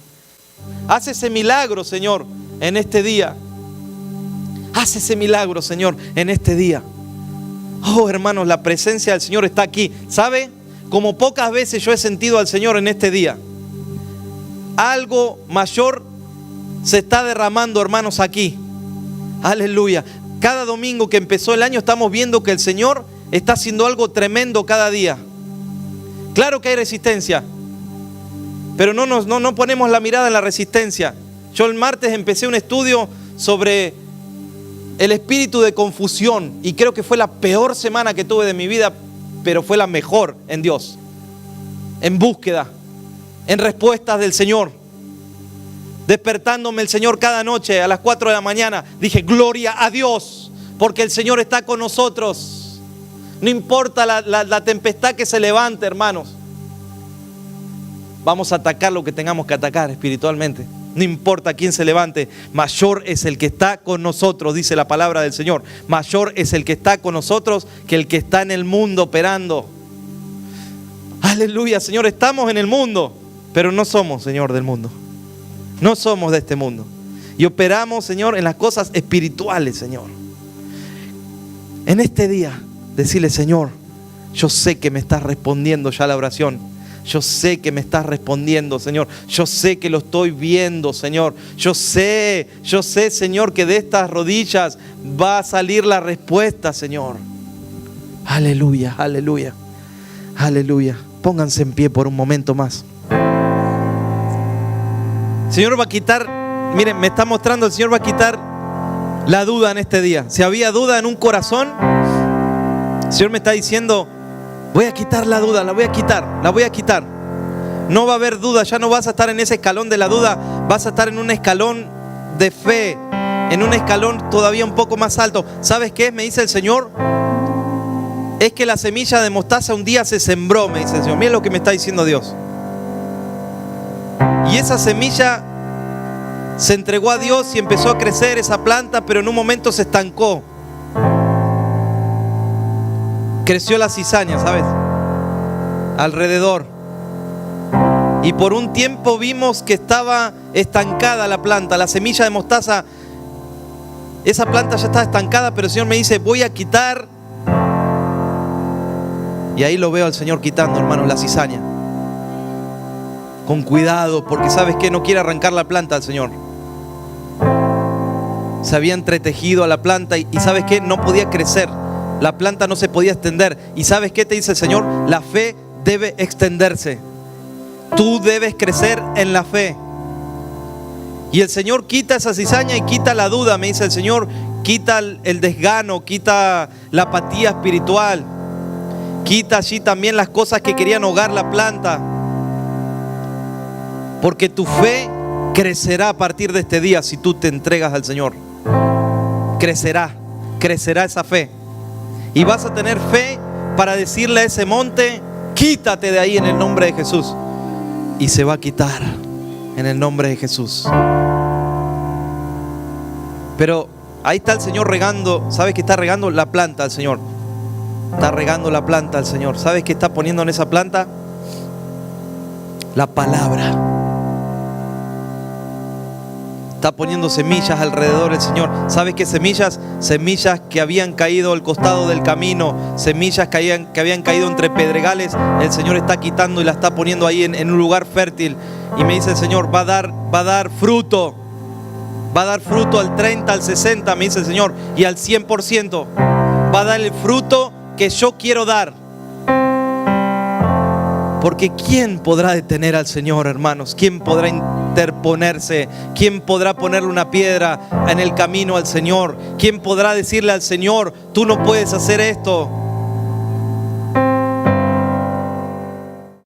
Haz ese milagro, Señor, en este día. Haz ese milagro, Señor, en este día. Oh, hermanos, la presencia del Señor está aquí. ¿Sabe? Como pocas veces yo he sentido al Señor en este día. Algo mayor se está derramando, hermanos, aquí. Aleluya. Cada domingo que empezó el año estamos viendo que el Señor está haciendo algo tremendo cada día. Claro que hay resistencia, pero no ponemos la mirada en la resistencia. Yo el martes empecé un estudio sobre el espíritu de confusión y creo que fue la peor semana que tuve de mi vida, pero fue la mejor en Dios, en búsqueda, en respuestas del Señor. Despertándome el Señor cada noche a las 4 de la mañana, dije, gloria a Dios, porque el Señor está con nosotros. No importa la tempestad que se levante, hermanos. Vamos a atacar lo que tengamos que atacar espiritualmente. No importa quién se levante, mayor es el que está con nosotros, dice la palabra del Señor. Mayor es el que está con nosotros que el que está en el mundo operando. Aleluya, Señor, estamos en el mundo, pero no somos, Señor, del mundo. No somos de este mundo. Y operamos, Señor, en las cosas espirituales, Señor. En este día, decirle, Señor, yo sé que me estás respondiendo ya la oración. Yo sé que me estás respondiendo, Señor. Yo sé que lo estoy viendo, Señor. Yo sé, Señor, que de estas rodillas va a salir la respuesta, Señor. Aleluya, aleluya, aleluya. Pónganse en pie por un momento más. El Señor va a quitar, miren, me está mostrando, el Señor va a quitar la duda en este día. Si había duda en un corazón, el Señor me está diciendo, voy a quitar la duda, la voy a quitar. No va a haber duda, ya no vas a estar en ese escalón de la duda, vas a estar en un escalón de fe, en un escalón todavía un poco más alto. ¿Sabes qué? Me dice el Señor, es que la semilla de mostaza un día se sembró, me dice el Señor. Miren lo que me está diciendo Dios. Y esa semilla se entregó a Dios y empezó a crecer esa planta, pero en un momento se estancó. Creció la cizaña, ¿sabes? Alrededor. Y por un tiempo vimos que estaba estancada la planta, la semilla de mostaza. Esa planta ya está estancada, pero el Señor me dice, voy a quitar. Y ahí lo veo al Señor quitando, hermanos, la cizaña. Con cuidado, porque ¿sabes qué? No quiere arrancar la planta al Señor. Se había entretejido a la planta y ¿sabes qué? No podía crecer. La planta no se podía extender. ¿Y sabes qué te dice el Señor? La fe debe extenderse. Tú debes crecer en la fe. Y el Señor quita esa cizaña y quita la duda, me dice el Señor. Quita el desgano, quita la apatía espiritual. Quita allí también las cosas que querían ahogar la planta. Porque tu fe crecerá a partir de este día si tú te entregas al Señor. Crecerá esa fe. Y vas a tener fe para decirle a ese monte, quítate de ahí en el nombre de Jesús. Y se va a quitar en el nombre de Jesús. Pero ahí está el Señor regando. ¿Sabes que está regando la planta al Señor? Está regando la planta al Señor. ¿Sabes qué está poniendo en esa planta? La palabra. Está poniendo semillas alrededor del Señor. ¿Sabes qué semillas? Semillas que habían caído al costado del camino, semillas que habían caído entre pedregales. El Señor está quitando y la está poniendo ahí en un lugar fértil. Y me dice el Señor, va a dar fruto. Va a dar fruto al 30, al 60, me dice el Señor, y al 100%. Va a dar el fruto que yo quiero dar. Porque ¿quién podrá detener al Señor, hermanos? ¿Quién podrá interponerse? ¿Quién podrá ponerle una piedra en el camino al Señor? ¿Quién podrá decirle al Señor, tú no puedes hacer esto?